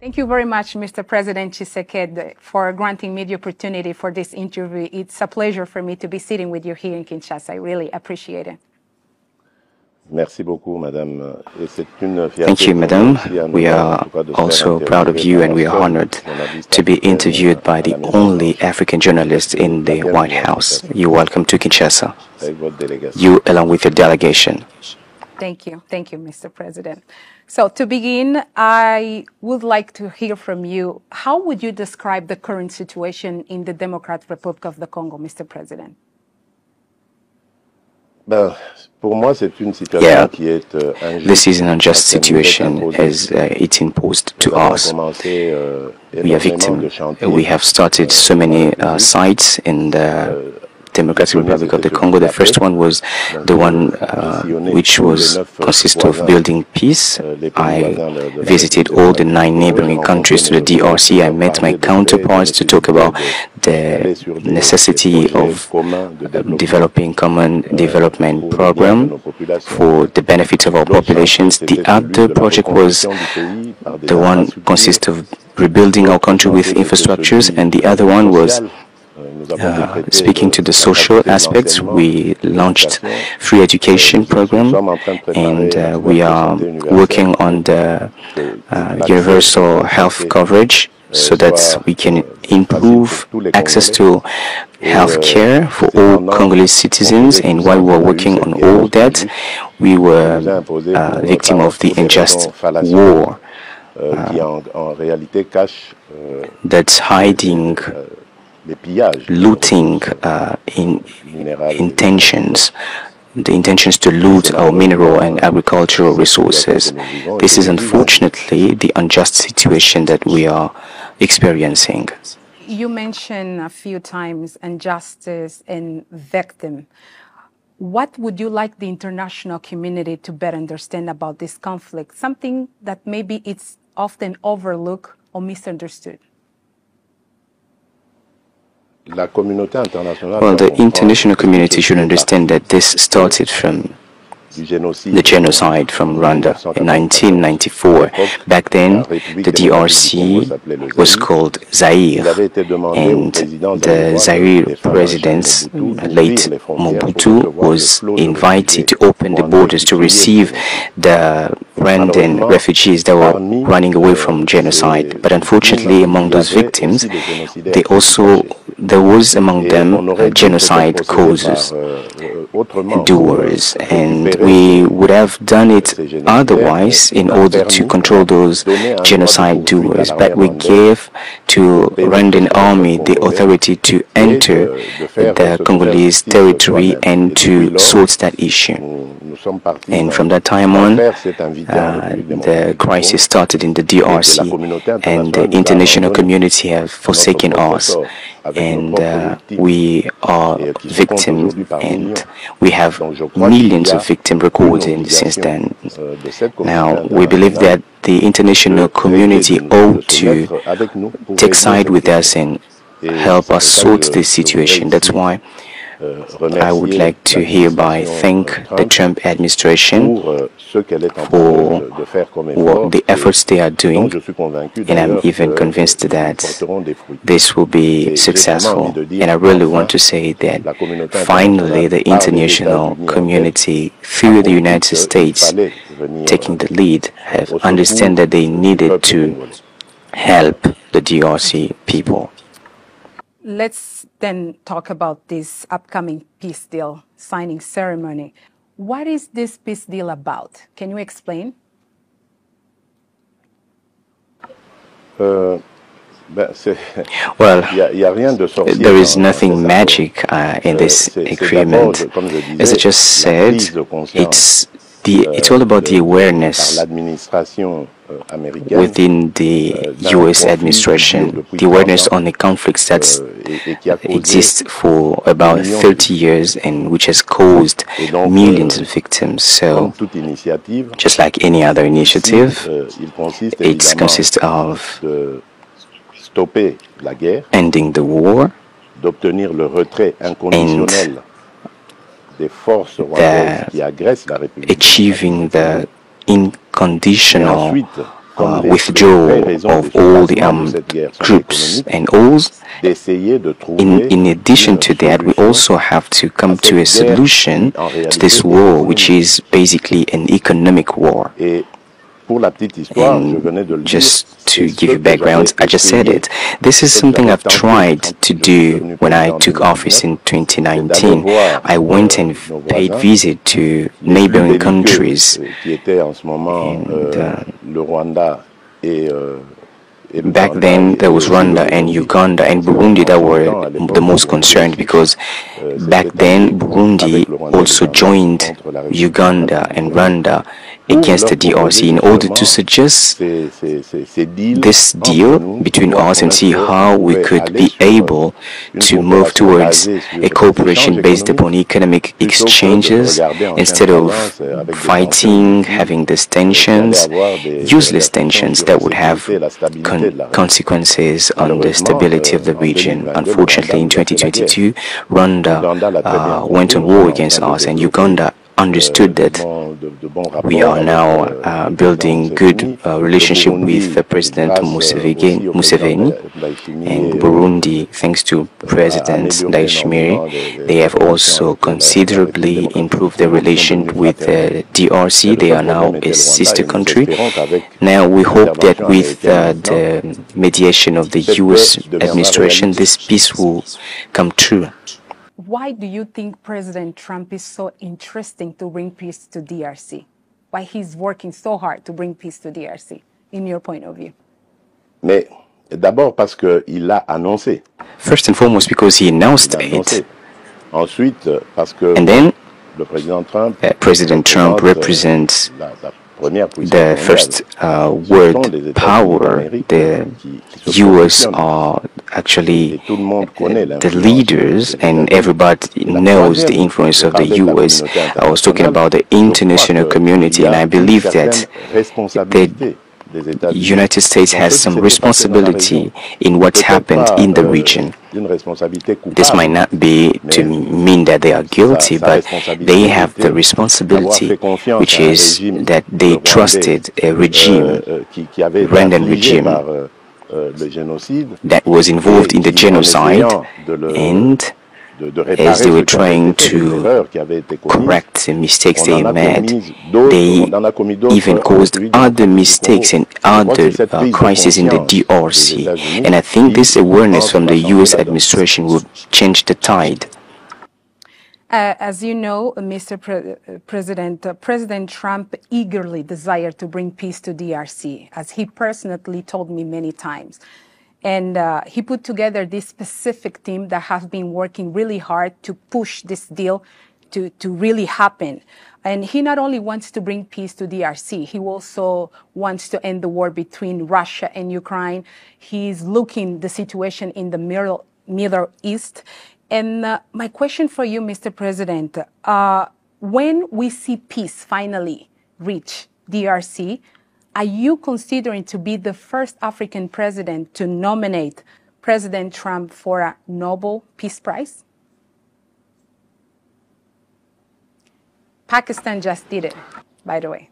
Thank you very much, Mr. President Tshisekedi, for granting me the opportunity for this interview. It's a pleasure for me to be sitting with you here in Kinshasa. I really appreciate it. Thank you, Madam. We are also proud of you, and we are honored to be interviewed by the only African journalist in the White House. You're welcome to Kinshasa, you along with your delegation. Thank you, Mr. President. So to begin, I would like to hear from you. How would you describe the current situation in the Democratic Republic of the Congo, Mr. President? This is an unjust situation as it's imposed to us. We are victims. We have started so many sites in the Democratic Republic of the Congo. The first one was the one which was consist of building peace. I visited all the 9 neighboring countries to the DRC. I met my counterparts to talk about the necessity of developing common development program for the benefit of our populations. The other project was the one consist of rebuilding our country with infrastructures, and the other one was speaking to the social aspects. We launched free education program, and we are working on the universal health coverage so that we can improve access to health care for all Congolese citizens. And while we were working on all that, we were victim of the unjust war that's hiding looting intentions, the intentions to loot our mineral and agricultural resources. This is unfortunately the unjust situation that we are experiencing. You mentioned a few times injustice and victim. What would you like the international community to better understand about this conflict? Something that maybe it's often overlooked or misunderstood. Well, the international community should understand that this started from the genocide from Rwanda in 1994. Back then, the DRC was called Zaire, and the Zaire president, late Mobutu, was invited to open the borders to receive the Rwandan refugees that were running away from genocide. But unfortunately, among those victims, there was among them genocide causes, doers, and we would have done it otherwise in order to control those genocide doers. But we gave to Rwandan army the authority to enter the Congolese territory and to sort that issue. And from that time on, the crisis started in the DRC, and the international community have forsaken us. And we are victims, and we have millions of victims recorded since then. Now, we believe that the international community ought to take side with us and help us sort this situation. That's why I would like to hereby thank the Trump administration for the efforts they are doing, and I'm even convinced that this will be successful. And I really want to say that finally the international community, through the United States taking the lead, have understood that they needed to help the DRC people. Let's then talk about this upcoming peace deal signing ceremony. What is this peace deal about? Can you explain? Well, there is nothing magic in this agreement. As I just said, it's all about the awareness within the U.S. administration, the awareness on the conflicts that exists for about 30 years and which has caused millions of victims. So, just like any other initiative, it consists of ending the war and achieving the unconditional withdrawal of all the armed groups and all. In addition to that, we also have to come to a solution to this war, which is basically an economic war. And just to give you background, I just said it. This is something I've tried to do when I took office in 2019. I went and paid visit to neighboring countries. And back then, there was Rwanda and Uganda and Burundi that were the most concerned, because back then Burundi also joined Uganda and Rwanda against the DRC in order to suggest this deal between us and see how we could be able to move towards a cooperation based upon economic exchanges instead of fighting, having these tensions, useless tensions that would have consequences on the stability of the region. Unfortunately, in 2022, Rwanda went on war against us, and Uganda understood that we are now building good relationship with President Museveni, and Burundi, thanks to President Ndayishimiye, they have also considerably improved their relation with DRC. They are now a sister country. Now we hope that with the mediation of the US administration, this peace will come true. Why do you think President Trump is so interesting to bring peace to DRC? Why he's working so hard to bring peace to DRC, in your point of view? D'abord parce qu'il l'a annoncé. First and foremost, because he announced it. Ensuite, parce que and then, President Trump represents the first world power. The US are actually the leaders, and everybody knows the influence of the US. I was talking about the international community, and I believe that the United States has some responsibility in what's happened in the region. This might not be to mean that they are guilty, but they have the responsibility, which is that they trusted a regime, Rwandan regime, that was involved in the genocide, and as they were trying to correct the mistakes they made, they even caused other mistakes and other crises in the DRC. And I think this awareness from the US administration will change the tide. As you know, Mr. President Trump eagerly desired to bring peace to DRC, as he personally told me many times. And he put together this specific team that has been working really hard to push this deal to really happen. And he not only wants to bring peace to DRC, he also wants to end the war between Russia and Ukraine. He's looking the situation in the Middle East. And my question for you, Mr. President, when we see peace finally reach DRC, are you considering to be the first African president to nominate President Trump for a Nobel Peace Prize? Pakistan just did it, by the way.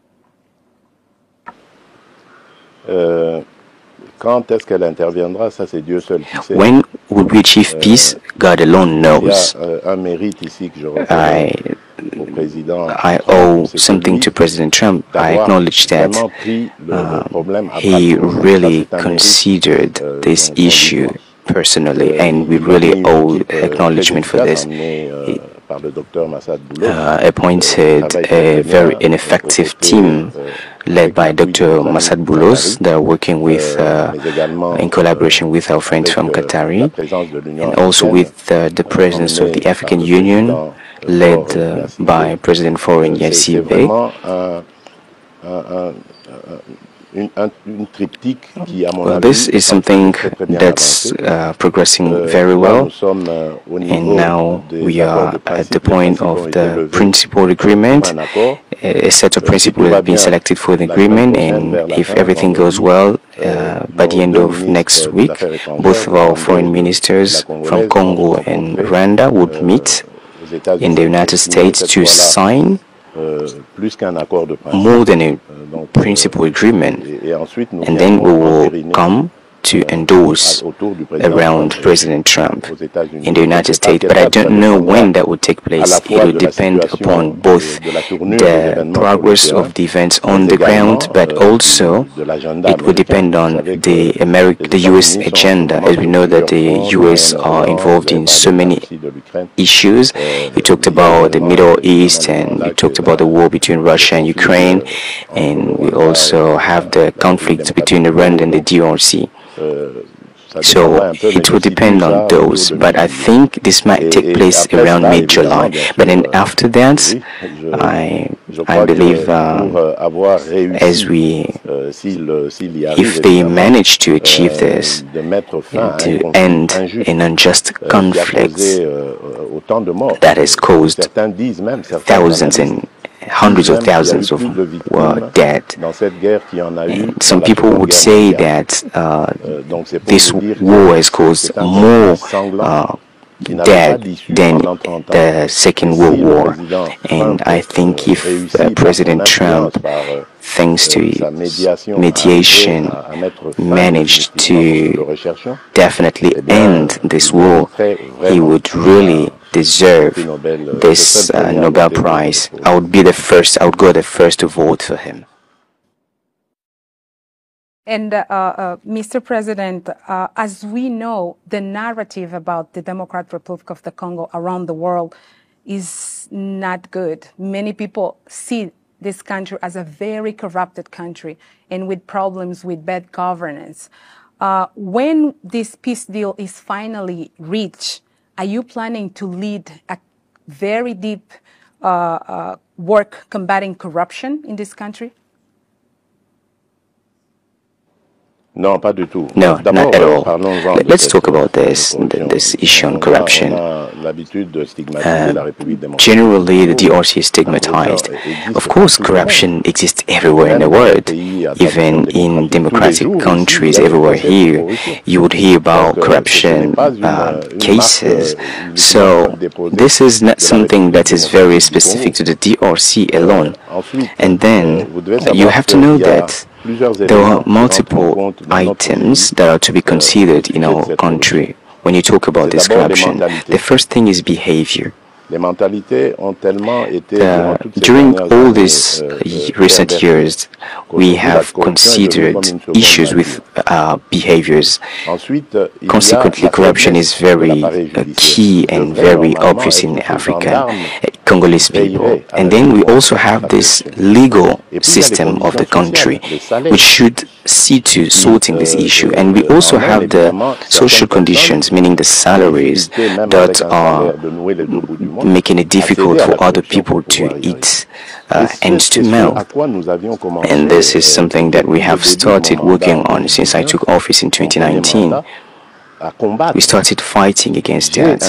Quand est-ce qu'elle interviendra, ça c'est Dieu seul qui sait. When will we achieve peace? God alone knows. Un mérite ici que je reconnais au président. I owe something to President Trump. I acknowledge that he really considered this issue personally, and we really owe acknowledgement for this. He appointed a very ineffective team led by Dr. Massad Boulos. They are working with, in collaboration with our friends from Qatari, and also with the presence of the African Union, led by President Faure Gnassingbé. Well, this is something that's progressing very well, and now we are at the point of the principal agreement. A set of principles have been selected for the agreement, and if everything goes well, by the end of next week, both of our foreign ministers from Congo and Rwanda would meet in the United States to sign more than principal agreement, and then we will come to endorse around President Trump in the United States. But I don't know when that would take place. It will depend upon both the progress of the events on the ground, but also it will depend on the U.S. agenda. As we know that the U.S. are involved in so many issues. You talked about the Middle East, and you talked about the war between Russia and Ukraine, and we also have the conflict between Rwanda and the DRC. So it will depend on those, but I think this might take place around mid-July. But then after that, I believe if they manage to achieve this, to end an unjust conflict that has caused thousands and hundreds of thousands of were dead. And some people would say that this war has caused more dead than the Second World War. And I think if President Trump, thanks to his mediation, managed to definitely end this war, he would really deserve this Nobel Prize. I would go the first to vote for him. And Mr. President, as we know, the narrative about the Democratic Republic of the Congo around the world is not good. Many people see this country as a very corrupted country and with problems with bad governance. When this peace deal is finally reached, are you planning to lead a very deep work combating corruption in this country? No, not at all. Let's talk about this issue on corruption. Generally, the DRC is stigmatized. Of course, corruption exists everywhere in the world. Even in democratic countries everywhere here, you would hear about corruption cases. So this is not something that is very specific to the DRC alone. And then you have to know that there are multiple items that are to be considered in our country when you talk about this corruption. The first thing is behavior. During all these recent years, we have considered issues with behaviors. Consequently, corruption is very key and very obvious in Africa, Congolese people. And then we also have this legal system of the country, which should see to sorting this issue. And we also have the social conditions, meaning the salaries that are making it difficult for other people to eat ends to mouth. And this is something that we have started working on since I took office in 2019. We started fighting against that.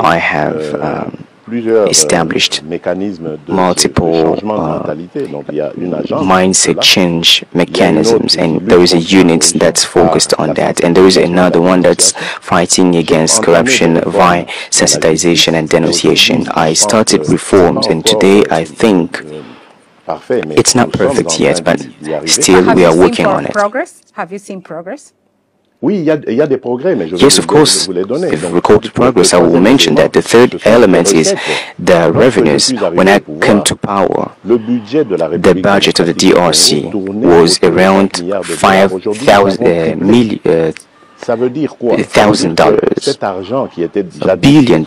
I have established multiple mindset change mechanisms, and there is a unit that's focused on that, and there is another one that's fighting against corruption via sensitization and denunciation. I started reforms, and today I think it's not perfect yet, but still we are working on it. Have you seen progress? Yes, of course, with recorded progress. I will mention that the third element is the revenues. When I came to power, the budget of the DRC was around $1,000 billion,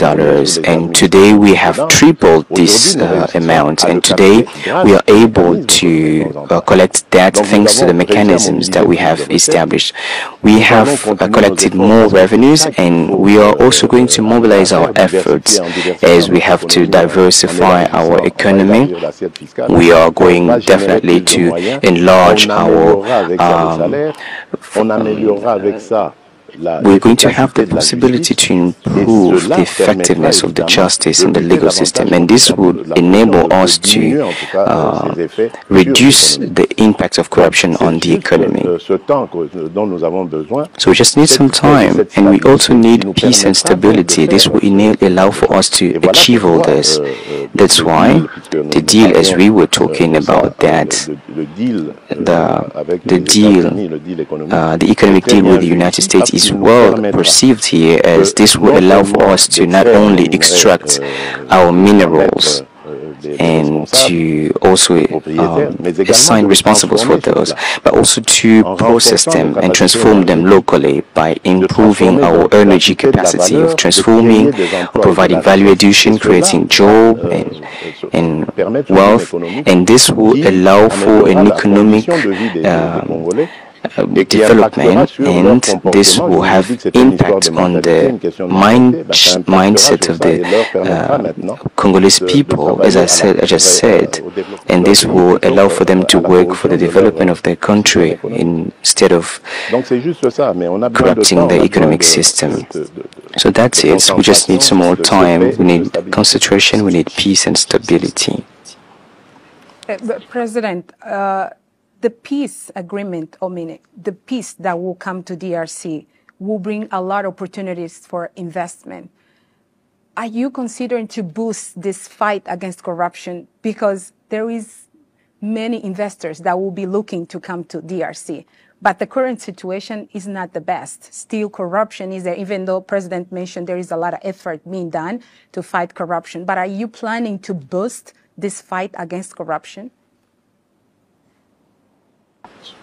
and today we have tripled this amount, and today we are able to collect that thanks to the mechanisms that we have established. We have collected more revenues, and we are also going to mobilize our efforts as we have to diversify our economy. We are going definitely to enlarge our we're going to have the possibility to improve the effectiveness of the justice and the legal system, and this would enable us to reduce the impact of corruption on the economy. So we just need some time, and we also need peace and stability. This will allow for us to achieve all this. That's why the deal, as we were talking about that, the economic deal with the United States is well perceived here, as this will allow for us to not only extract our minerals and to also assign responsibles for those, but also to process them and transform them locally by improving our energy capacity of transforming or providing value addition, creating job and wealth, and this will allow for an economic development, and this will have impact on the mindset of the Congolese people, as I just said, and this will allow for them to work for the development of their country instead of corrupting the economic system. So that's it. We just need some more time. We need concentration. We need peace and stability. President, the peace agreement, the peace that will come to DRC will bring a lot of opportunities for investment. Are you considering to boost this fight against corruption? Because there is many investors that will be looking to come to DRC. But the current situation is not the best. Still, corruption is there, even though President mentioned there is a lot of effort being done to fight corruption. But are you planning to boost this fight against corruption?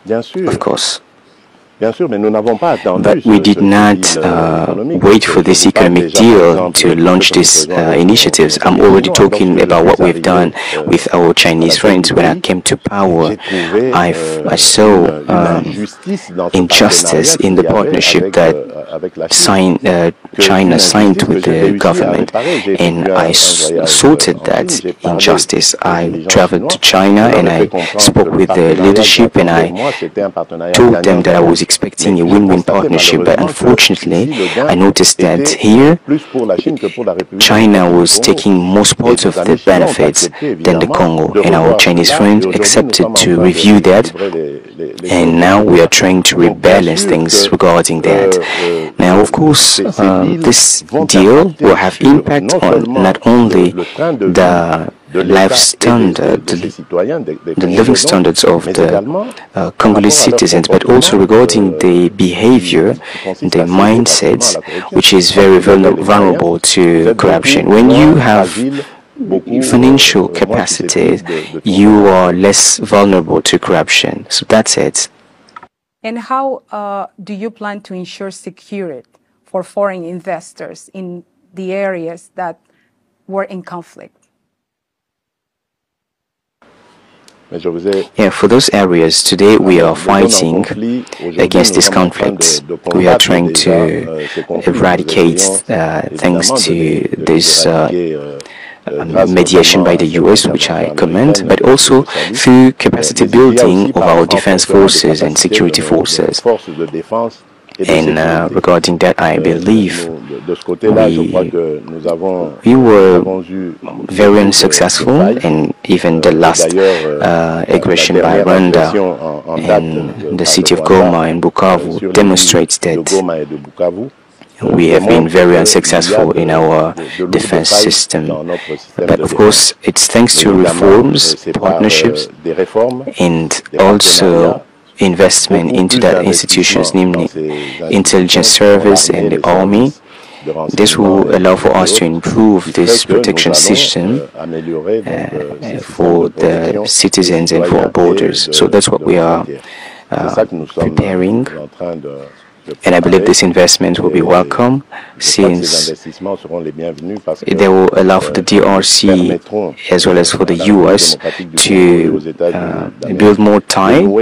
Of course. But we did not wait for this economic deal to launch these initiatives. I'm already talking about what we've done with our Chinese friends. When I came to power, I saw injustice in the partnership that China signed with the government, and I sorted that injustice. I traveled to China and I spoke with the leadership, and I told them that I was expecting a win-win partnership, but unfortunately I noticed that here China was taking most parts of the benefits than the Congo, and our Chinese friends accepted to review that, and now we are trying to rebalance things regarding that. Now, of course, this deal will have impact on not only the life standard, the living standards of the Congolese citizens, but also regarding the behavior, the mindsets, which is very vulnerable to corruption. When you have financial capacity, you are less vulnerable to corruption. So that's it. And how do you plan to ensure security for foreign investors in the areas that were in conflict? Yeah, for those areas, today we are fighting against this conflict. We are trying to eradicate thanks to this mediation by the US, which I commend, but also through capacity building of our defense forces and security forces. And regarding that, I believe we were very unsuccessful, and even the last aggression by Rwanda and the city of Goma and Bukavu demonstrates that we have been very unsuccessful in our defense system. But of course, it's thanks to reforms, partnerships, and also investment into that institutions, namely intelligence service and the army. This will allow for us to improve this protection system for the citizens and for our borders. So that's what we are preparing. And I believe this investment will be welcome, since they will allow for the DRC as well as for the US to build more time,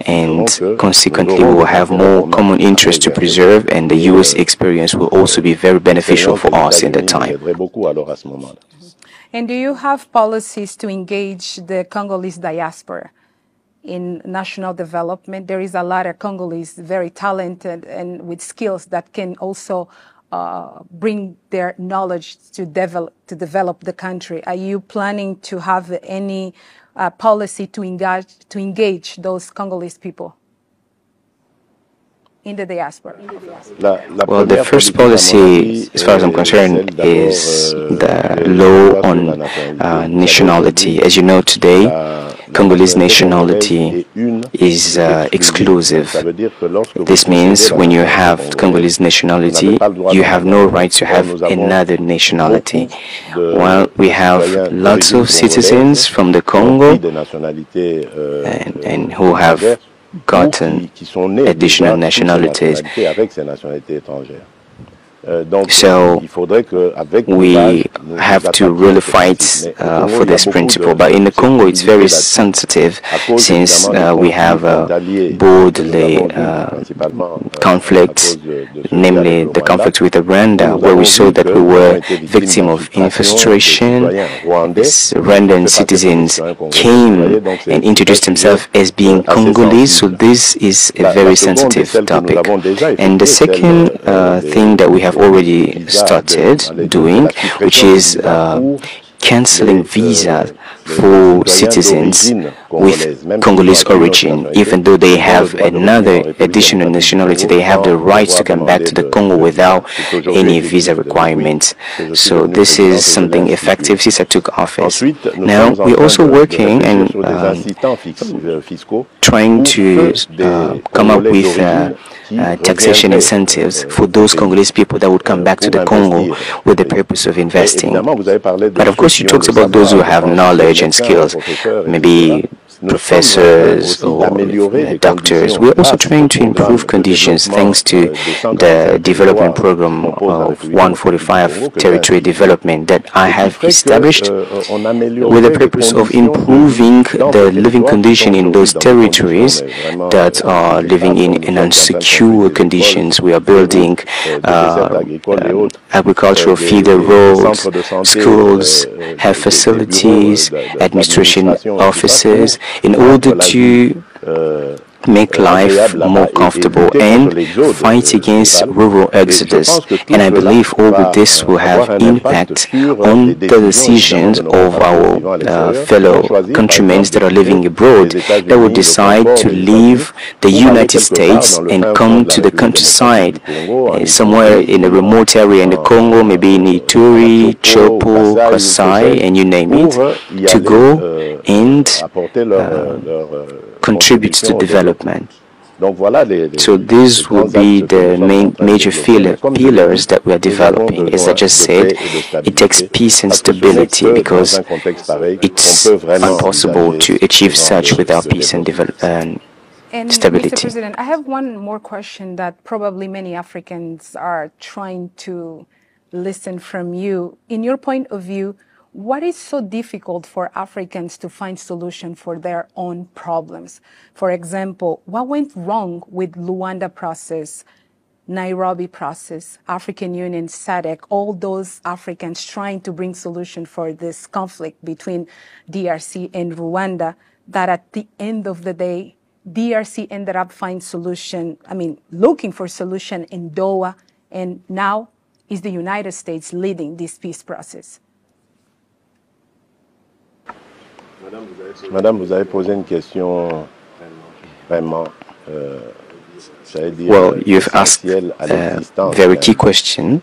and consequently we will have more common interests to preserve, and the US experience will also be very beneficial for us in that time. And do you have policies to engage the Congolese diaspora in national development? There is a lot of Congolese very talented and with skills that can also bring their knowledge to develop the country. Are you planning to have any policy to engage those Congolese people in the diaspora? Well, the first policy, as far as I'm concerned, is the law on nationality. As you know, today, Congolese nationality is exclusive. This means when you have Congolese nationality, you have no right to have another nationality. While we have lots of citizens from the Congo and who have gotten additional nationalities. So we have to really fight for this principle. But in the Congo, it's very sensitive since we have borderline conflict, namely the conflict with Rwanda, where we saw that we were victim of infiltration. These Rwandan citizens came and introduced themselves as being Congolese, so this is a very sensitive topic. And the second thing that we have already started doing, which is cancelling visas for citizens with Congolese origin. Even though they have another additional nationality, they have the right to come back to the Congo without any visa requirements. So this is something effective since I took office. Now we're also working and trying to come up with taxation incentives for those Congolese people that would come back to the Congo with the purpose of investing. But of course, you talked about those who have knowledge and skills, maybe professors or doctors. We're also trying to improve conditions thanks to the development program of 145 territory development that I have established with the purpose of improving the living condition in those territories that are living in unsecure conditions. We are building agricultural feeder roads, schools, health facilities, administration offices, in order to make life more comfortable and fight against rural exodus. And I believe all of this will have impact on the decisions of our fellow countrymen that are living abroad, that will decide to leave the United States and come to the countryside, somewhere in a remote area in the Congo, maybe in Ituri, Chopo, Kasai, and you name it, to go and contribute to development. So these will be the main major pillars that we are developing. As I just said, it takes peace and stability because it's impossible to achieve such without peace and stability. Mr. President, I have one more question that probably many Africans are trying to listen from you. In your point of view, what is so difficult for Africans to find solutions for their own problems? For example, what went wrong with Rwanda process, Nairobi process, African Union, SADC, all those Africans trying to bring solution for this conflict between DRC and Rwanda, that at the end of the day, DRC ended up looking for solution in Doha, and now is the United States leading this peace process? Madame, vous avez posé une question vraiment, well, you've asked a very key question,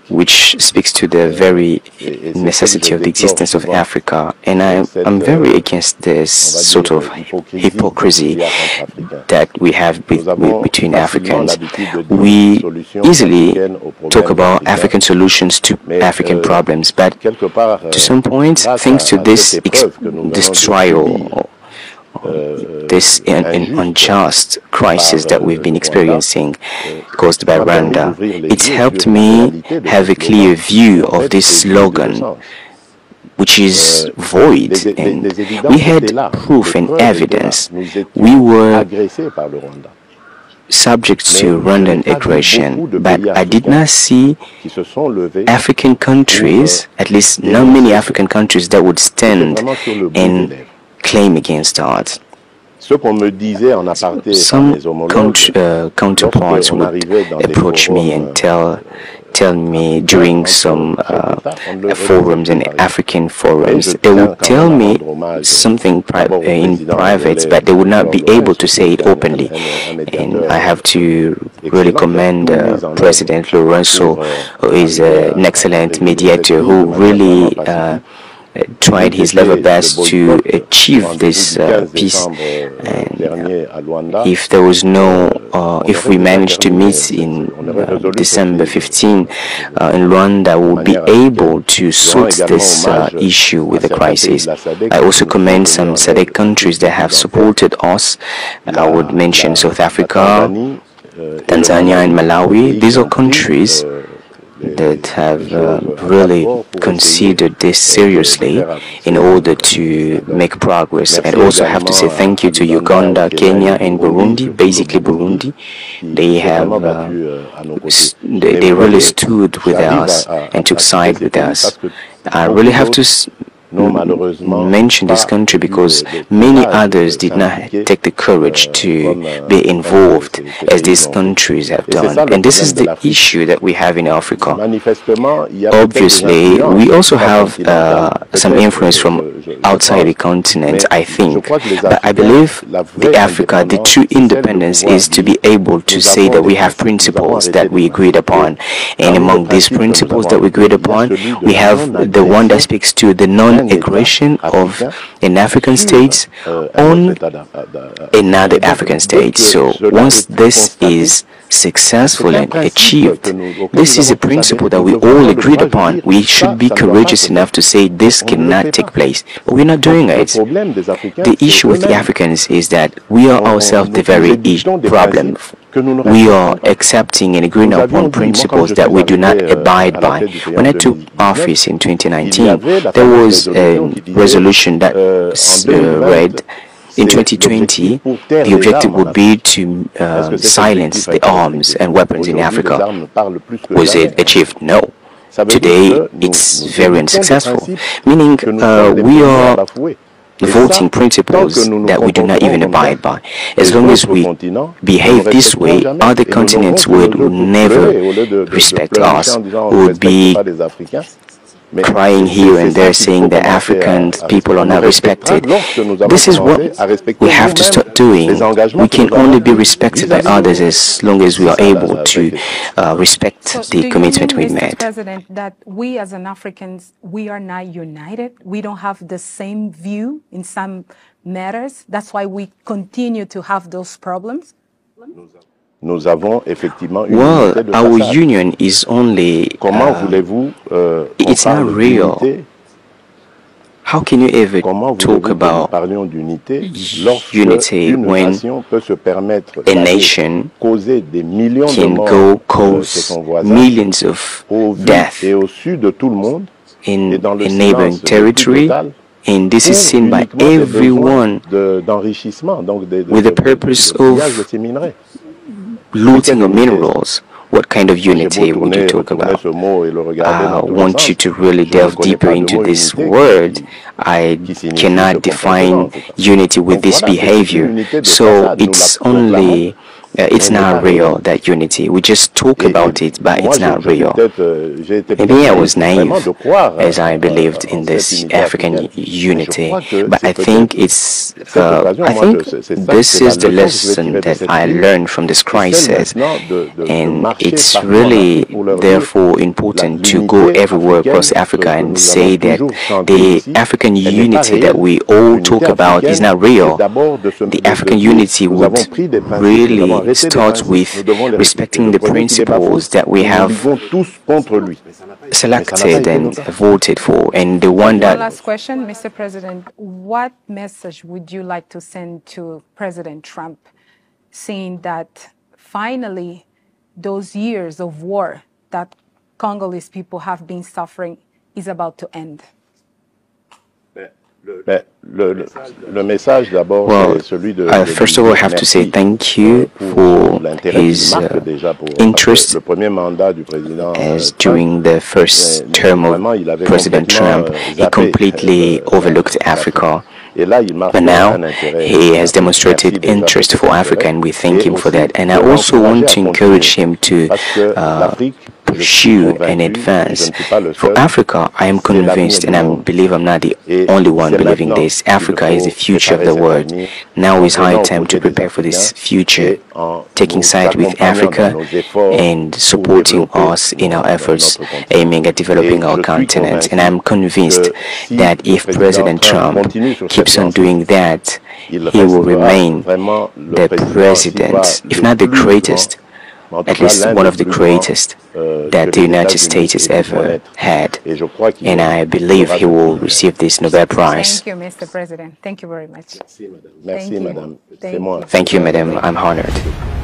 which speaks to the very necessity of the existence of Africa. And I'm very against this sort of hypocrisy that we have between Africans. We easily talk about African solutions to African problems, but to some point, thanks to this trial, this unjust crisis that we've been experiencing caused by Rwanda, it's helped me have a clear view of this slogan, which is void. And we had proof and evidence. We were subject to Rwandan aggression, but I did not see African countries, at least not many African countries, that would stand and claim against that. Some counterparts would approach me and tell tell me during some forums and African forums, they would tell me something in private, but they would not be able to say it openly. And I have to really commend President Lorenzo, who is an excellent mediator, who really tried his level best to achieve this peace. And if there was if we managed to meet in December 15 in Rwanda, we'll be able to sort this issue with the crisis. I also commend some SADC countries that have supported us. I would mention South Africa, Tanzania, and Malawi. These are countries that have really considered this seriously in order to make progress. And also have to say thank you to Uganda, Kenya, and Burundi, basically Burundi. They have they really stood with us and took side with us. I really have to mention this country because many others did not take the courage to be involved as these countries have done. And this is the issue that we have in Africa. Obviously, we also have some influence from outside the continent, I think. But I believe the true independence is to be able to say that we have principles that we agreed upon. And among these principles that we agreed upon, we have the one that speaks to the non-aggression of an African state on another African state. So once this is successful and achieved, this is a principle that we all agreed upon. We should be courageous enough to say this cannot take place, but we're not doing it. The issue with the Africans is that we are ourselves the very problem. We are accepting and agreeing upon principles that we do not abide by. When I took office in 2019, there was a resolution that read, in 2020, the objective would be to silence the arms and weapons in Africa. Was it achieved? No. Today, it's very unsuccessful, meaning we are voting principles that we do not even abide by. As long as we behave this way, other continents would never respect us, would be crying here and there saying that African people are not respected. This is what we have to start doing. We can only be respected by others as long as we are able to respect the commitment we made. President, that we as an Africans, we are not united. We don't have the same view in some matters. That's why we continue to have those problems. Well, our union is only, it's not real. How can you ever talk about unity when a nation can go cause millions of deaths in a neighboring territory? And this is seen by everyone with the purpose of looting of minerals. What kind of unity would you talk about? I want you to really delve deeper into this word. I cannot define unity with this behavior. So it's only, it's not real, that unity. We just talk about it, but it's not real. Maybe I was naive as I believed in this African unity, but I think it's, I think this is the lesson that I learned from this crisis, and it's really therefore important to go everywhere across Africa and say that the African unity that we all talk about is not real. The African unity would really start with respecting the principles that we have selected and voted for, and the one that... Last question, Mr. President. What message would you like to send to President Trump, saying that finally those years of war that Congolese people have been suffering is about to end? Well, first of all, I have to say thank you for his interest, as during the first term of President Trump, he completely overlooked Africa. But now he has demonstrated interest for Africa, and we thank him for that. And I also want to encourage him to pursue and advance. For Africa, I am convinced, and I believe I'm not the only one believing this, Africa is the future of the world. Now is high time to prepare for this future, taking side with Africa and supporting us in our efforts aiming at developing our continent. And I'm convinced that if President Trump keeps on doing that, he will remain the president, if not the greatest, at least one of the greatest that the United States has ever had. And I believe he will receive this Nobel Prize. Thank you, Mr. President. Thank you very much. Merci, madame. Thank you, Thank you, madam. I'm honored.